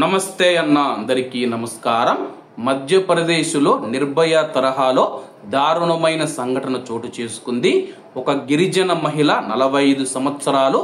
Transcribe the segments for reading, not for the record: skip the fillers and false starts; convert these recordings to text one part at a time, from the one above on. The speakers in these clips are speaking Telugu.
నమస్తే అన్న అందరికీ నమస్కారం. మధ్యప్రదేశ్లో నిర్భయ తరహాలో దారుణమైన సంఘటన చోటు చేసుకుంది. ఒక గిరిజన మహిళ 45 సంవత్సరాలు,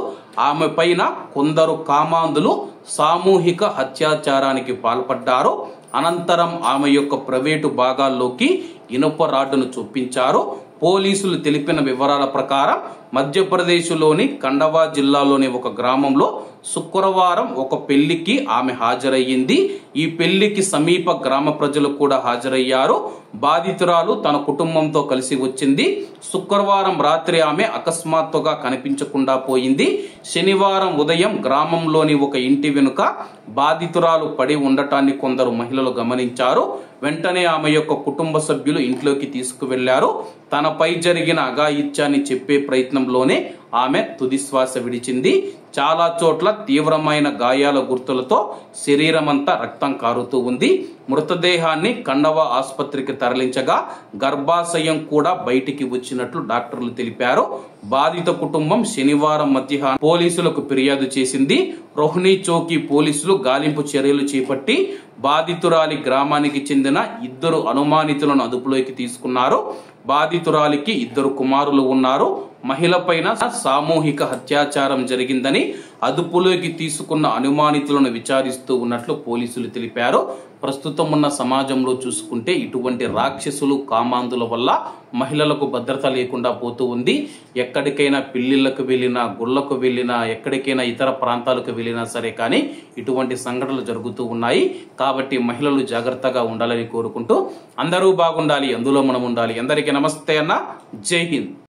ఆమె పైన కొందరు కామాంధులు సామూహిక అత్యాచారానికి పాల్పడ్డారు. అనంతరం ఆమె యొక్క ప్రైవేటు భాగాల్లోకి ఇనుప రాడ్డును చొప్పించారు. పోలీసులు తెలిపిన వివరాల ప్రకారం మధ్యప్రదేశ్లోని ఖండవా జిల్లాలోని ఒక గ్రామంలో శుక్రవారం ఒక పెళ్లికి ఆమె హాజరయ్యింది. ఈ పెళ్లికి సమీప గ్రామ ప్రజలు కూడా హాజరయ్యారు. బాధితురాలు తన కుటుంబంతో కలిసి వచ్చింది. శుక్రవారం రాత్రి ఆమె అకస్మాత్తుగా కనిపించకుండా పోయింది. శనివారం ఉదయం గ్రామంలోని ఒక ఇంటి వెనుక బాధితురాలు పడి ఉండటాన్ని కొందరు మహిళలు గమనించారు. వెంటనే ఆమె యొక్క కుటుంబ సభ్యులు ఇంట్లోకి తీసుకువెళ్లారు. తనపై జరిగిన అఘాయిత్యాన్ని చెప్పే ప్రయత్నంలోనే ఆమె తుదిశ్వాస విడిచింది. చాలా చోట్ల తీవ్రమైన గాయాల గుర్తులతో శరీరమంతా రక్తం కారుతూ ఉంది. మృతదేహాన్ని ఖండవా ఆసుపత్రికి తరలించగా గర్భాశయం కూడా బయటికి వచ్చినట్లు డాక్టర్లు తెలిపారు. బాధిత కుటుంబం శనివారం మధ్యాహ్నం పోలీసులకు ఫిర్యాదు చేసింది. రోహిణి చౌకీ పోలీసులు గాలింపు చర్యలు చేపట్టి బాధితురాలి గ్రామానికి చెందిన 2 అనుమానితులను అదుపులోకి తీసుకున్నారు. బాధితురాలికి 2 కుమారులు ఉన్నారు. మహిళ పైన సామూహిక అత్యాచారం జరిగిందని అదుపులోకి తీసుకున్న అనుమానితులను విచారిస్తూ ఉన్నట్లు పోలీసులు తెలిపారు. ప్రస్తుతం ఉన్న సమాజంలో చూసుకుంటే ఇటువంటి రాక్షసులు కామాంధుల వల్ల మహిళలకు భద్రత లేకుండా పోతూ ఉంది. ఎక్కడికైనా పెళ్లిళ్లకు వెళ్ళినా, గుళ్లకు వెళ్ళినా, ఎక్కడికైనా ఇతర ప్రాంతాలకు వెళ్ళినా సరే కానీ ఇటువంటి సంఘటనలు జరుగుతూ ఉన్నాయి. కాబట్టి మహిళలు జాగ్రత్తగా ఉండాలని కోరుకుంటూ అందరూ బాగుండాలి, అందులో మనం ఉండాలి. అందరికీ నమస్తే అన్న. జై హింద్.